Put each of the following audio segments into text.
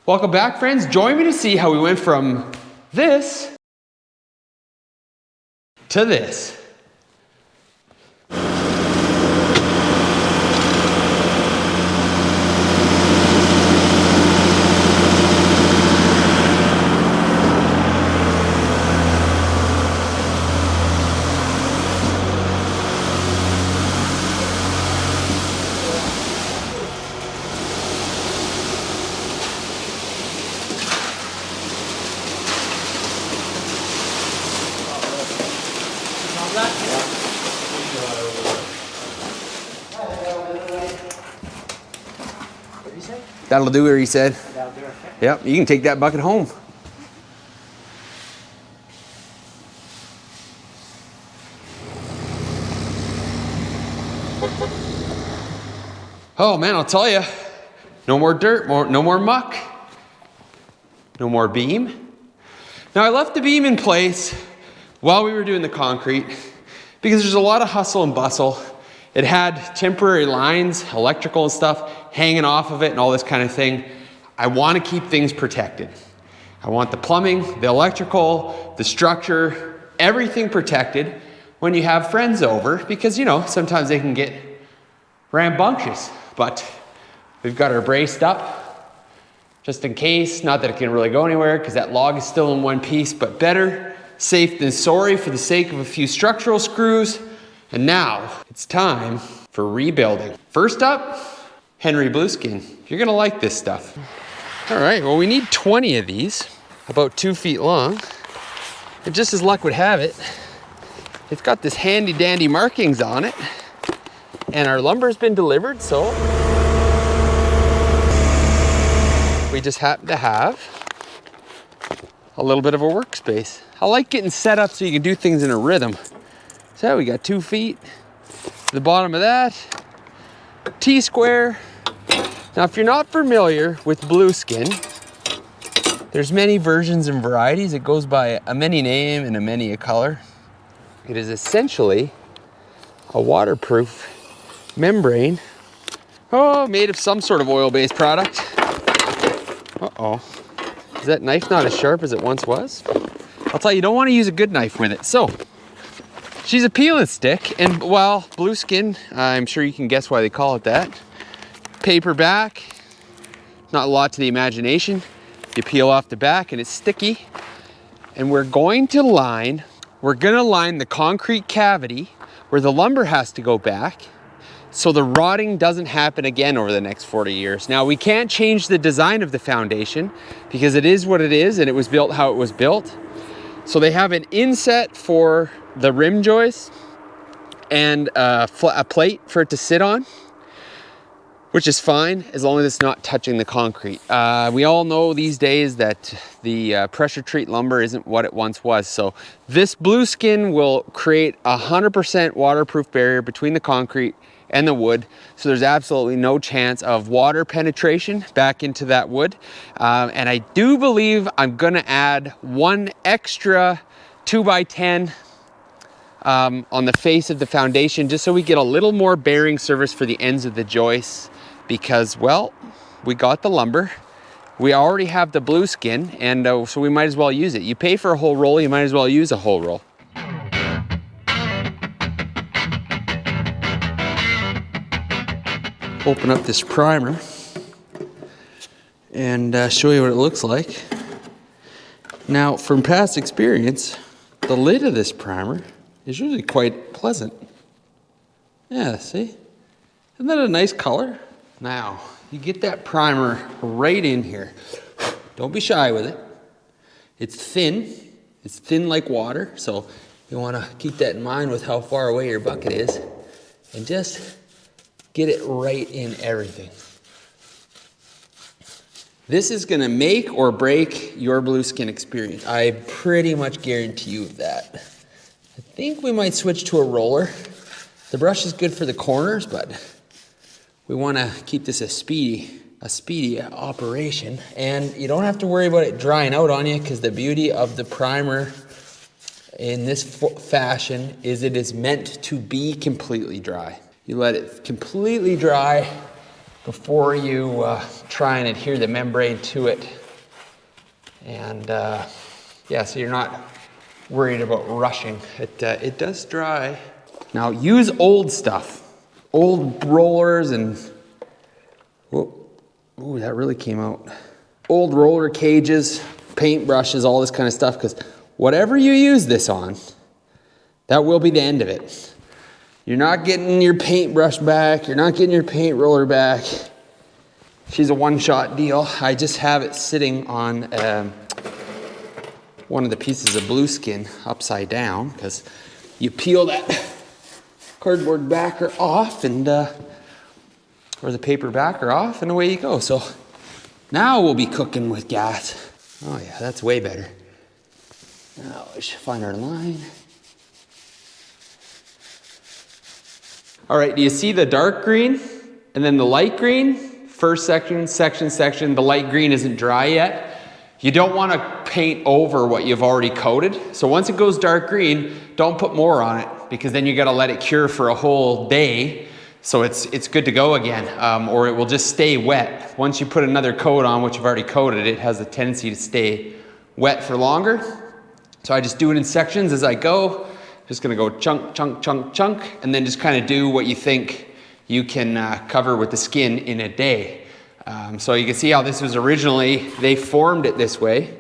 Welcome back, friends. Join me to see how we went from this to this. That'll do it, he said. That'll do it. Yep, you can take that bucket home. Oh man, I'll tell you, no more dirt, no more muck, no more beam. Now I left the beam in place while we were doing the concrete because there's a lot of hustle and bustle. It had temporary lines, electrical and stuff hanging off of it and all this kind of thing. I want to keep things protected. I want the plumbing, the electrical, the structure, everything protected when you have friends over because, you know, sometimes they can get rambunctious, but we've got her braced up just in case. Not that it can really go anywhere because that log is still in one piece, but better safe than sorry for the sake of a few structural screws. And now it's time for rebuilding. First up, Henry Blueskin. You're gonna like this stuff. All right, well, we need 20 of these, about 2 feet long. And just as luck would have it, it's got this handy dandy markings on it. And our lumber's been delivered, so we just happen to have a little bit of a workspace. I like getting set up so you can do things in a rhythm. So we got 2 feet to the bottom of that, T-square. Now, if you're not familiar with Blueskin, there's many versions and varieties. It goes by a many name and a many a color. It is essentially a waterproof membrane, made of some sort of oil-based product. Uh-oh, is that knife not as sharp as it once was? I'll tell you, you don't want to use a good knife with it. So, she's a peel and stick, and well, Blueskin, I'm sure you can guess why they call it that. Paper back, not a lot to the imagination. You peel off the back and it's sticky. And we're gonna line the concrete cavity where the lumber has to go back so the rotting doesn't happen again over the next 40 years. Now, we can't change the design of the foundation because it is what it is and it was built how it was built. So they have an inset for the rim joist and a plate for it to sit on, which is fine as long as it's not touching the concrete. We all know these days that the pressure treat lumber isn't what it once was. So this Blueskin will create 100% waterproof barrier between the concrete and the wood. So there's absolutely no chance of water penetration back into that wood. And I do believe I'm gonna add one extra 2x10 on the face of the foundation, just so we get a little more bearing service for the ends of the joists. Because, well, we got the lumber, we already have the Blueskin, and so we might as well use it. You pay for a whole roll, you might as well use a whole roll. Open up this primer and show you what it looks like. Now, from past experience, the lid of this primer is usually quite pleasant. Yeah, see? Isn't that a nice color? Now, you get that primer right in here. Don't be shy with it. It's thin like water, so you want to keep that in mind with how far away your bucket is. And just get it right in everything. This is going to make or break your Blueskin experience. I pretty much guarantee you of that. I think we might switch to a roller. The brush is good for the corners, but we want to keep this a speedy operation. And you don't have to worry about it drying out on you, because the beauty of the primer in this fashion is it is meant to be completely dry. You let it completely dry before you try and adhere the membrane to it. And yeah, so you're not worried about rushing. It does dry. Now use old stuff, old rollers and, whoa, ooh, that really came out. Old roller cages, paint brushes, all this kind of stuff, because whatever you use this on, that will be the end of it. You're not getting your paintbrush back. You're not getting your paint roller back. She's a one-shot deal. I just have it sitting on one of the pieces of blue skin upside down, because you peel that cardboard backer off and or the paper backer off, and away you go. So now we'll be cooking with gas. Oh yeah, that's way better. Now we should find our line. All right, do you see the dark green and then the light green? First section, section. The light green isn't dry yet. You don't want to paint over what you've already coated. So once it goes dark green, don't put more on it, because then you got to let it cure for a whole day. So it's good to go again, or it will just stay wet. Once you put another coat on what you've already coated, it has a tendency to stay wet for longer. So I just do it in sections as I go. Just gonna go chunk, and then just kind of do what you think you can cover with the skin in a day. So you can see how this was originally, they formed it this way.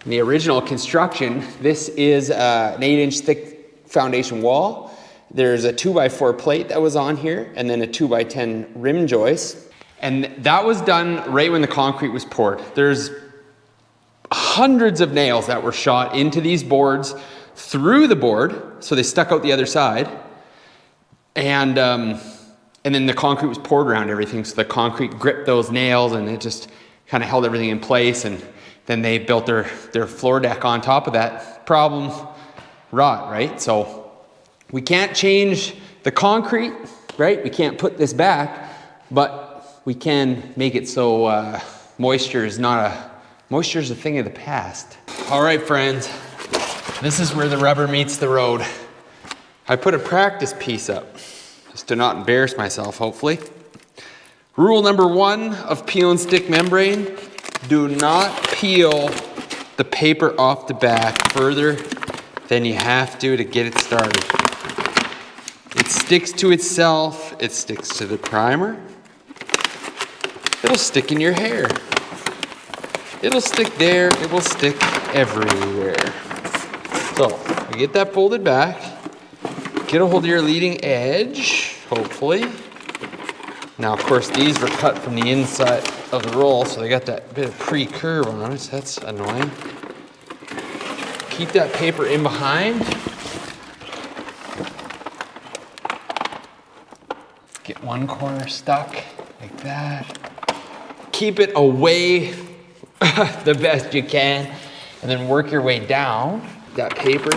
In the original construction, this is an 8-inch thick foundation wall. There's a 2x4 plate that was on here, and then a 2x10 rim joist. And that was done right when the concrete was poured. There's hundreds of nails that were shot into these boards through the board, so they stuck out the other side. And then the concrete was poured around everything, so the concrete gripped those nails and it just kind of held everything in place. And then they built their floor deck on top of that. Problem, rot, right? So we can't change the concrete, right? We can't put this back, but we can make it so moisture is a thing of the past. All right, friends, this is where the rubber meets the road. I put a practice piece up, just to not embarrass myself, hopefully. Rule number 1 of peel and stick membrane: do not peel the paper off the back further than you have to get it started. It sticks to itself, it sticks to the primer. It'll stick in your hair. It'll stick there, it will stick everywhere. So, you get that folded back, get a hold of your leading edge, hopefully. Now, of course, these were cut from the inside of the roll, so they got that bit of pre-curve on it, so that's annoying. Keep that paper in behind. Get one corner stuck, like that. Keep it away the best you can, and then work your way down that paper.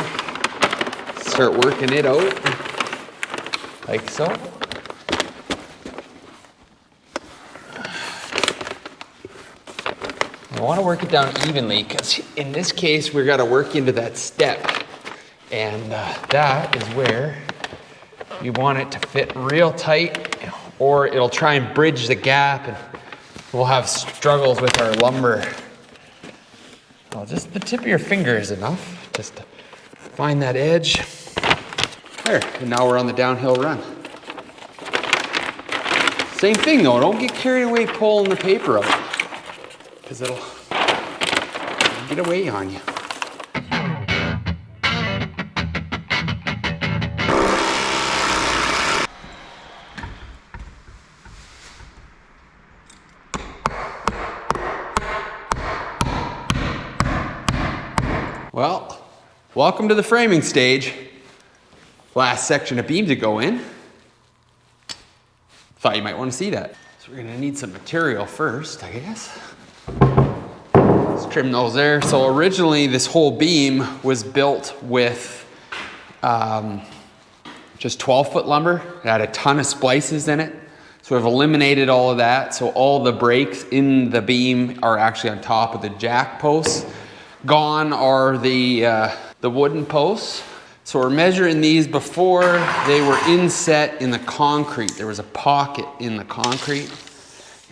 Start working it out, like so. I want to work it down evenly, because in this case, we've got to work into that step. And that is where you want it to fit real tight, or it'll try and bridge the gap, and we'll have struggles with our lumber. Well, just the tip of your finger is enough. Just to find that edge. There, and now we're on the downhill run. Same thing though, don't get carried away pulling the paper up, because it'll get away on you. Well, welcome to the framing stage. Last section of beam to go in. Thought you might want to see that. So we're gonna need some material first, I guess. Let's trim those there. So originally this whole beam was built with just 12-foot lumber. It had a ton of splices in it. So we've eliminated all of that. So all the breaks in the beam are actually on top of the jack posts. Gone are the wooden posts. So we're measuring these before they were inset in the concrete. There was a pocket in the concrete.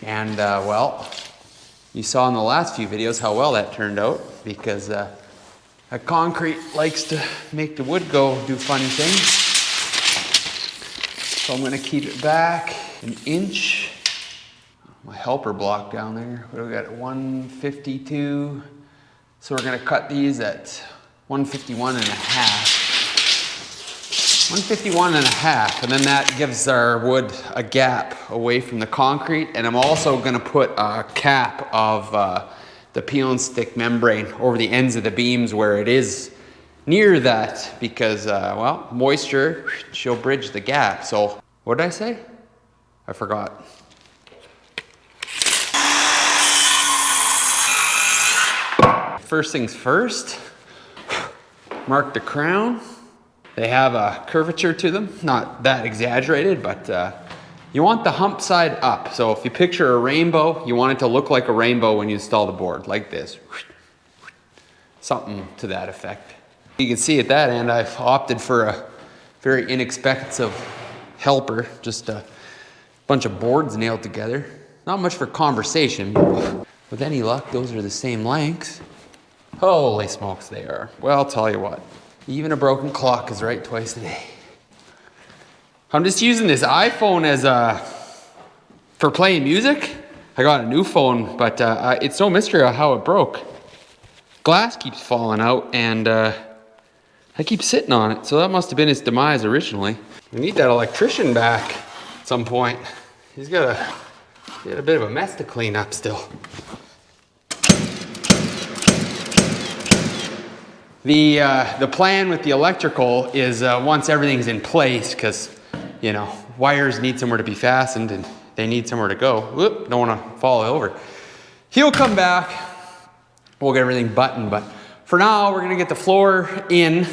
And well, you saw in the last few videos how well that turned out, because a concrete likes to make the wood go do funny things. So I'm gonna keep it back an inch. My helper block down there, what do we got, 152. So we're gonna cut these at 151 and a half. 151 and a half, and then that gives our wood a gap away from the concrete. And I'm also gonna put a cap of the peel and stick membrane over the ends of the beams where it is near that, because well, moisture, she'll bridge the gap. So what did I say? I forgot. First things first, mark the crown. They have a curvature to them, not that exaggerated, but you want the hump side up. So if you picture a rainbow, you want it to look like a rainbow when you install the board, like this. Something to that effect. You can see at that end, I've opted for a very inexpensive helper, just a bunch of boards nailed together. Not much for conversation. With any luck, those are the same lengths. Holy smokes, they are. Well, I'll tell you what. Even a broken clock is right twice a day. I'm just using this iPhone as for playing music. I got a new phone, but it's no mystery how it broke. Glass keeps falling out, and I keep sitting on it, so that must have been its demise originally. We need that electrician back at some point. He had a bit of a mess to clean up still. The plan with the electrical is once everything's in place, because, you know, wires need somewhere to be fastened and they need somewhere to go. Whoop, don't want to fall over. He'll come back, we'll get everything buttoned, but for now we're gonna get the floor in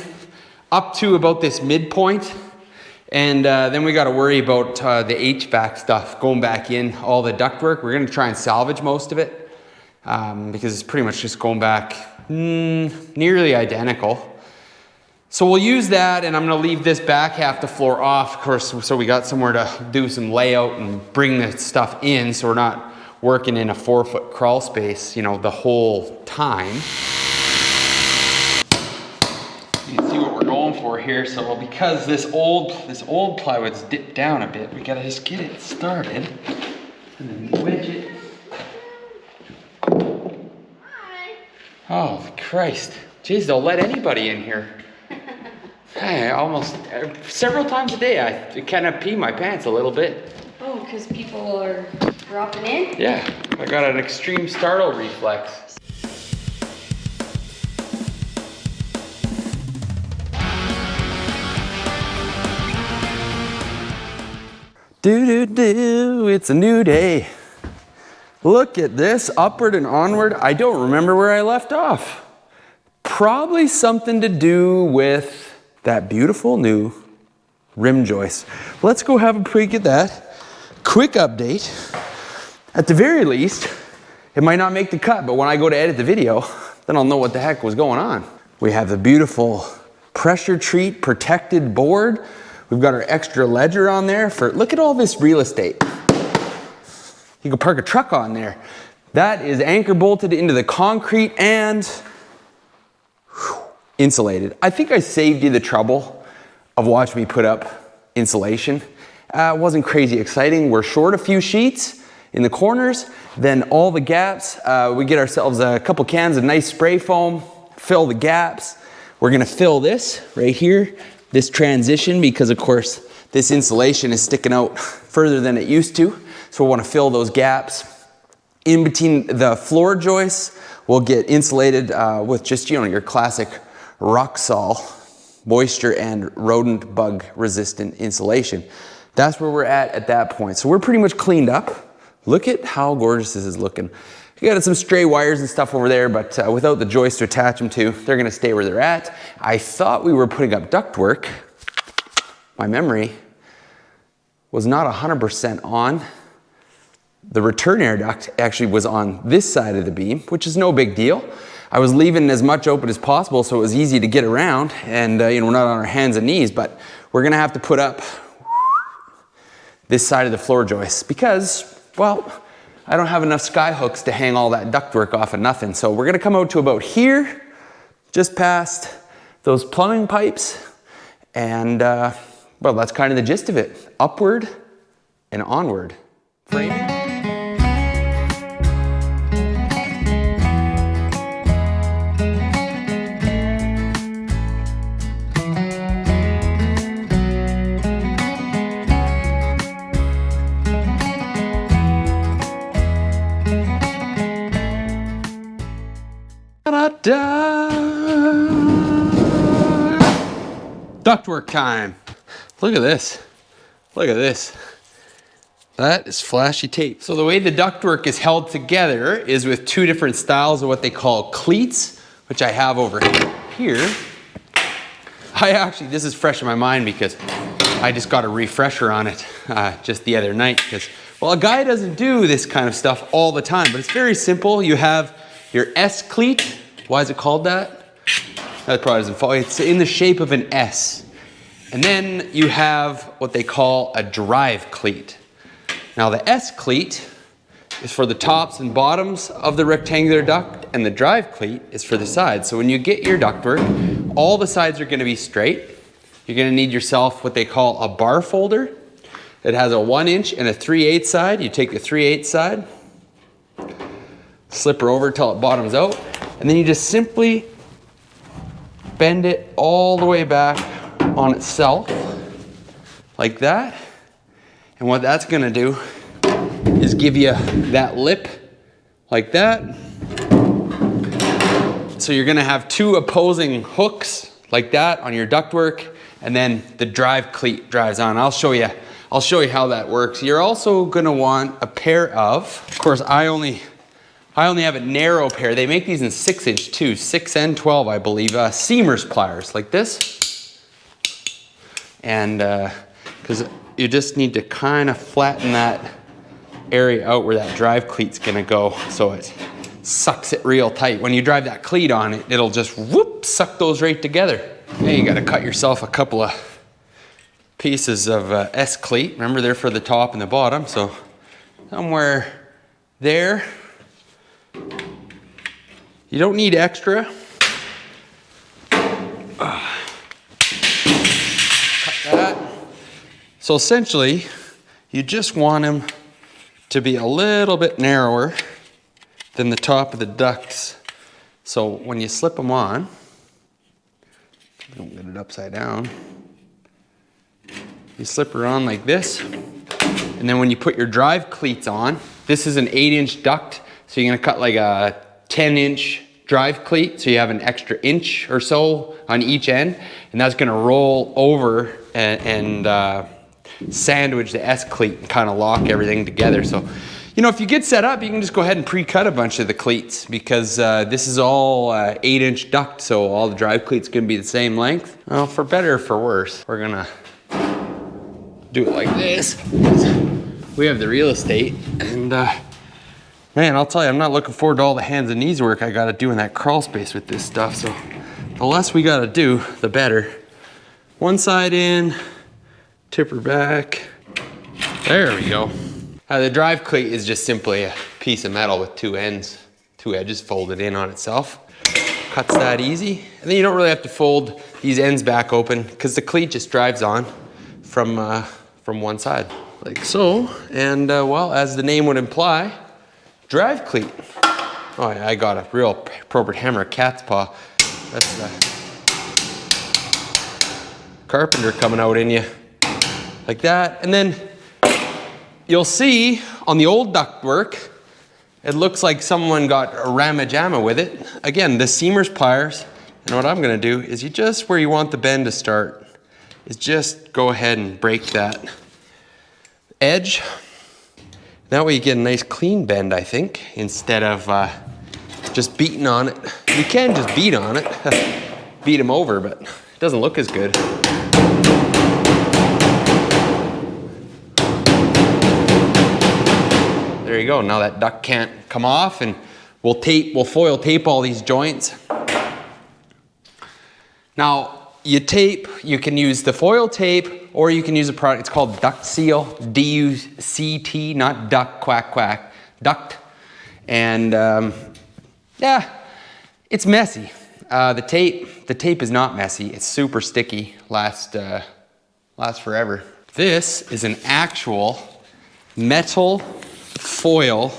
up to about this midpoint, and then we gotta worry about the HVAC stuff going back in, all the ductwork. We're gonna try and salvage most of it, because it's pretty much just going back nearly identical. So we'll use that, and I'm gonna leave this back half the floor off, of course, so we got somewhere to do some layout and bring the stuff in, so we're not working in a 4-foot crawl space, you know, the whole time. You can see what we're going for here. So because this old plywood's dipped down a bit, we gotta just get it started and then wedge it. Oh Christ, jeez, they'll let anybody in here. Hey, almost several times a day I kind of pee my pants a little bit. Oh, because people are dropping in? Yeah, I got an extreme startle reflex. Do, it's a new day. Look at this, upward and onward. I don't remember where I left off. Probably something to do with that beautiful new rim joist. Let's go have a peek at that. Quick update. At the very least, it might not make the cut, but when I go to edit the video, then I'll know what the heck was going on. We have the beautiful pressure treat protected board. We've got our extra ledger on there for, look at all this real estate. You can park a truck on there. That is anchor bolted into the concrete and insulated. I think I saved you the trouble of watching me put up insulation. It wasn't crazy exciting. We're short a few sheets in the corners, then all the gaps, we get ourselves a couple cans of nice spray foam, fill the gaps. We're gonna fill this right here, this transition, because of course this insulation is sticking out further than it used to. So we want to fill those gaps. In between the floor joists, we'll get insulated with just, you know, your classic Roxol moisture and rodent bug resistant insulation. That's where we're at that point. So we're pretty much cleaned up. Look at how gorgeous this is looking. We got some stray wires and stuff over there, but without the joist to attach them to, they're gonna stay where they're at. I thought we were putting up ductwork. My memory was not 100% on. The return air duct actually was on this side of the beam, which is no big deal. I was leaving as much open as possible so it was easy to get around, and you know, we're not on our hands and knees, but we're gonna have to put up this side of the floor joist because, well, I don't have enough sky hooks to hang all that ductwork off of nothing. So we're gonna come out to about here, just past those plumbing pipes. And well, that's kind of the gist of it. Upward and onward. Framing. Ductwork time. Look at this. Look at this. That is flashy tape. So the way the ductwork is held together is with two different styles of what they call cleats, which I have over here. This is fresh in my mind because I just got a refresher on it just the other night. Because, well, a guy doesn't do this kind of stuff all the time, but it's very simple. You have your S cleat. Why is it called that? That probably doesn't follow. It's in the shape of an S. And then you have what they call a drive cleat. Now the S cleat is for the tops and bottoms of the rectangular duct, and the drive cleat is for the sides. So when you get your ductwork, all the sides are going to be straight. You're going to need yourself what they call a bar folder. It has a 1 inch and a 3/8 side. You take the 3/8 side, slip her over till it bottoms out, and then you just simply bend it all the way back on itself, like that. And what that's gonna do is give you that lip, like that. So you're gonna have two opposing hooks, like that, on your ductwork, and then the drive cleat drives on. I'll show you how that works. You're also gonna want a pair of course, I only have a narrow pair. They make these in 6-inch too, 6 and 12, I believe. Seamers pliers, like this. And because you just need to kind of flatten that area out where that drive cleat's gonna go, so it sucks it real tight. When you drive that cleat on it, it'll just whoop, suck those right together. Yeah, you gotta cut yourself a couple of pieces of S cleat. Remember, they're for the top and the bottom, so somewhere there. You don't need extra. Cut that. So essentially, you just want them to be a little bit narrower than the top of the ducts. So when you slip them on, don't get it upside down. You slip her on like this. And then when you put your drive cleats on, this is an 8-inch duct. So you're gonna cut like a 10-inch drive cleat, so you have an extra inch or so on each end, and that's gonna roll over and sandwich the S cleat and kind of lock everything together. So, you know, if you get set up, you can just go ahead and pre-cut a bunch of the cleats, because this is all 8-inch duct, so all the drive cleats can be the same length. Well, for better or for worse, we're gonna do it like this. We have the real estate, and man, I'll tell you, I'm not looking forward to all the hands and knees work I gotta do in that crawl space with this stuff. So the less we gotta do, the better. One side in, tip her back. There we go. The drive cleat is just simply a piece of metal with two edges folded in on itself. Cuts that easy. And then you don't really have to fold these ends back open, because the cleat just drives on from one side, like so. And well, as the name would imply, drive cleat. Oh, I got a real appropriate hammer, cat's paw. That's the carpenter coming out in you, like that. And then you'll see on the old ductwork, it looks like someone got a ramajama with it. Again, the seamers pliers. And what I'm gonna do is, you just, where you want the bend to start, is just go ahead and break that edge. That way you get a nice clean bend, I think, instead of just beating on it. You can just beat on it, beat them over, but it doesn't look as good. There you go. Now that duct can't come off, and we'll foil tape all these joints. Now, you can use the foil tape, or you can use a product, it's called Duct Seal, D-U-C-T, not duck, quack, quack. duct. And yeah, it's messy. The tape is not messy. It's super sticky, lasts forever. This is an actual metal foil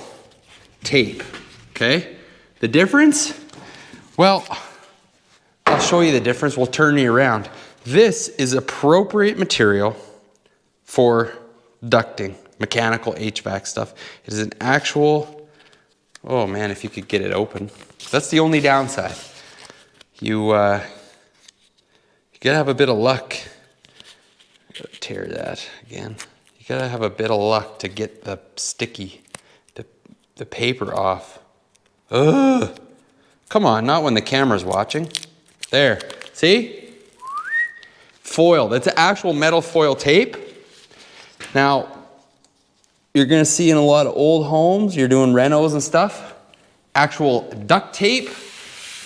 tape, okay? The difference? Well, I'll show you the difference. We'll turn you around. This is appropriate material for ducting, mechanical HVAC stuff. It is an actual, oh man, if you could get it open. That's the only downside. You gotta have a bit of luck. Tear that again. You gotta have a bit of luck to get the sticky, the paper off. Ugh. Come on, not when the camera's watching. There, see? Foil, that's actual metal foil tape. Now, you're gonna see in a lot of old homes, you're doing renos and stuff, actual duct tape,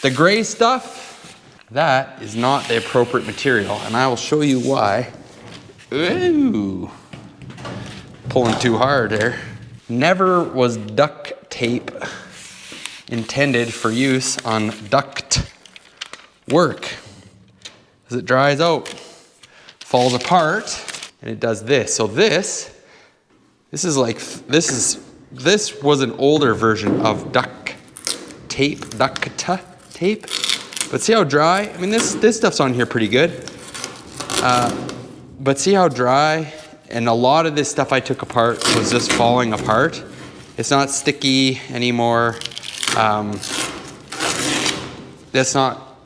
the gray stuff, that is not the appropriate material, and I will show you why. Ooh, pulling too hard there. Never was duct tape intended for use on duct work. As it dries out, falls apart, and it does this. So this was an older version of duct tape. But see how dry? I mean, this stuff's on here pretty good. But see how dry? And a lot of this stuff I took apart was just falling apart. It's not sticky anymore. That's not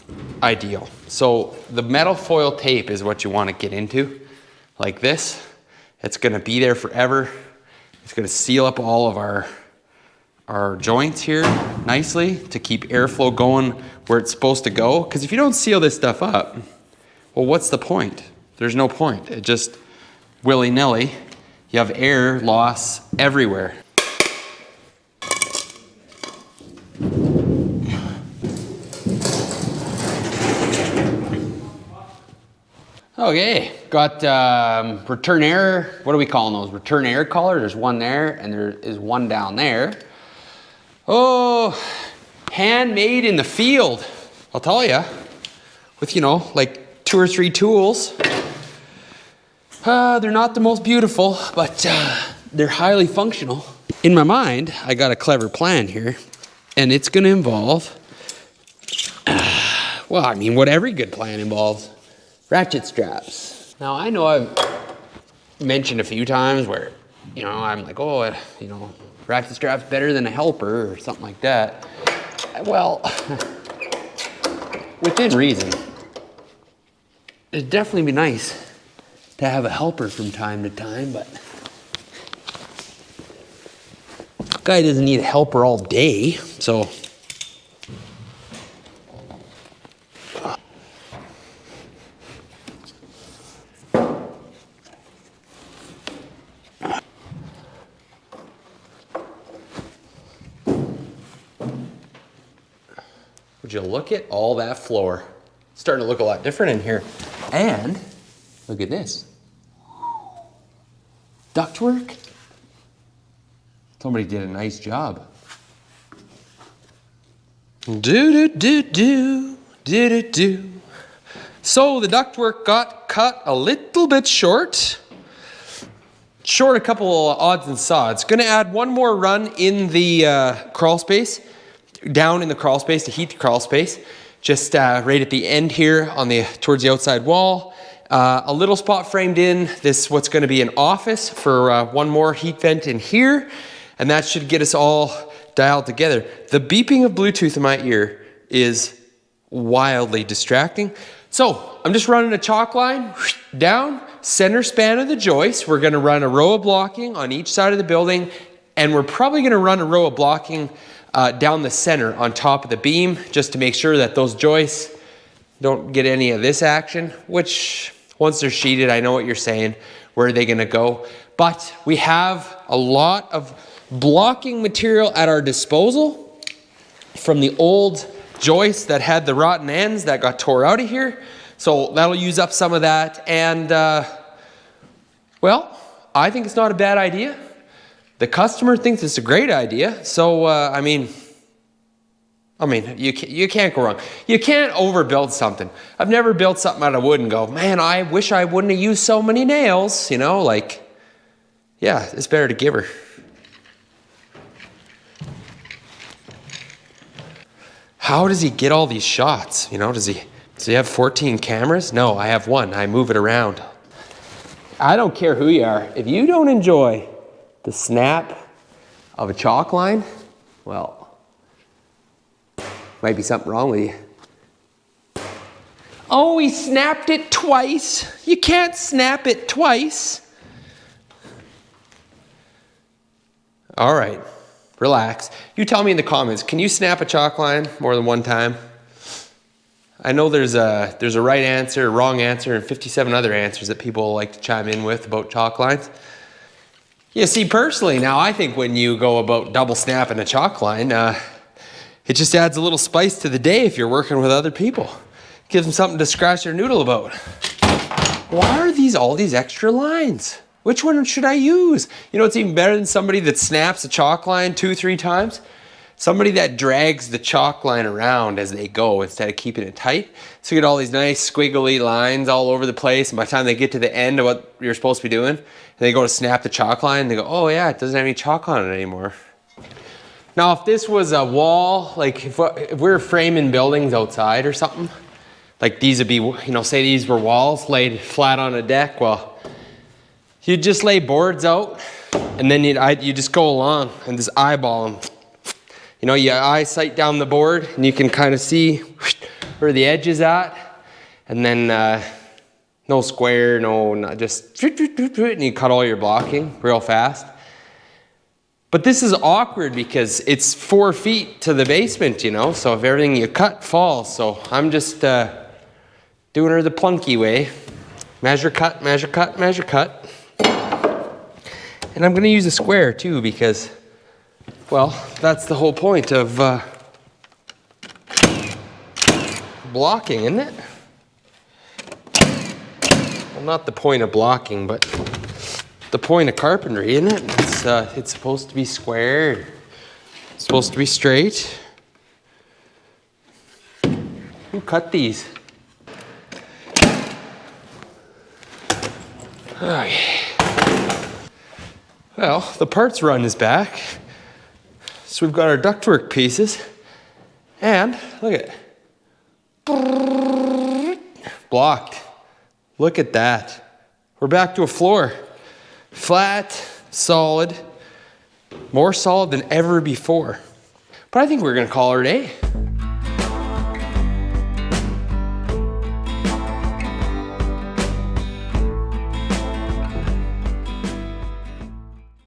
ideal. So the metal foil tape is what you want to get into, like this. It's gonna be there forever. It's gonna seal up all of our joints here nicely to keep airflow going where it's supposed to go. Because if you don't seal this stuff up, well, what's the point? There's no point. It just willy-nilly, you have air loss everywhere. Okay, got return air, what are we calling those? Return air collar, there's one there and there is one down there. Oh, handmade in the field, I'll tell you, with, you know, like 2 or 3 tools. They're not the most beautiful, but they're highly functional. In my mind, I got a clever plan here, and it's gonna involve, well, I mean, what every good plan involves, ratchet straps. Now, I know I've mentioned a few times where, you know, I'm like, oh, you know, ratchet strap's better than a helper or something like that. Well, within reason. It'd definitely be nice to have a helper from time to time, but guy doesn't need a helper all day, so. Would you look at all that floor? It's starting to look a lot different in here. And look at this. Ductwork. Somebody did a nice job. Do. So the ductwork got cut a little bit short. Short a couple of odds and sods. Gonna add one more run in the crawl space. Down in the crawl space to heat the crawl space. Just right at the end here on towards the outside wall. A little spot framed in this, what's gonna be an office for one more heat vent in here. And that should get us all dialed together. The beeping of Bluetooth in my ear is wildly distracting. So I'm just running a chalk line down, center span of the joist. We're gonna run a row of blocking on each side of the building, and we're probably gonna run a row of blocking down the center on top of the beam, just to make sure that those joists don't get any of this action, which once they're sheeted, I know what you're saying, where are they gonna go? But we have a lot of blocking material at our disposal from the old joists that had the rotten ends that got tore out of here. So that'll use up some of that. And well, I think it's not a bad idea. The customer thinks it's a great idea. So, I mean, you can't go wrong. You can't overbuild something. I've never built something out of wood and go, man, I wish I wouldn't have used so many nails. You know, like, yeah, it's better to give her. How does he get all these shots? You know, does he have 14 cameras? No, I have one. I move it around. I don't care who you are. If you don't enjoy the snap of a chalk line, well, might be something wrong with you. Oh, he snapped it twice. You can't snap it twice. All right, relax. You tell me in the comments, can you snap a chalk line more than one time? I know there's a right answer, a wrong answer, and 57 other answers that people like to chime in with about chalk lines. You see, personally now, I think when you go about double snapping a chalk line, it just adds a little spice to the day if you're working with other people. Gives them something to scratch their noodle about. Why are all these extra lines? Which one should I use? You know, it's even better than somebody that snaps a chalk line 2-3 times. Somebody that drags the chalk line around as they go instead of keeping it tight. So you get all these nice squiggly lines all over the place. And by the time they get to the end of what you're supposed to be doing, and they go to snap the chalk line, and they go, oh yeah, it doesn't have any chalk on it anymore. Now, if this was a wall, like if we were framing buildings outside or something, like these would be, you know, say these were walls laid flat on a deck, well, you'd just lay boards out, and then you just go along and just eyeball them. You know, you eyesight down the board, and you can kind of see where the edge is at, and then no square, not just, and you cut all your blocking real fast. But this is awkward because it's 4 feet to the basement, you know, so if everything you cut falls, so I'm just doing her the plunky way. Measure, cut, measure, cut, measure, cut. And I'm gonna use a square too because, well, that's the whole point of blocking, isn't it? Well, not the point of blocking, but the point of carpentry, isn't it? It's supposed to be square. It's supposed to be straight. Who cut these? Okay. Well, the parts run is back. So we've got our ductwork pieces. And look at it. Blocked. Look at that. We're back to a floor. Flat, solid, more solid than ever before. But I think we're gonna call it a day.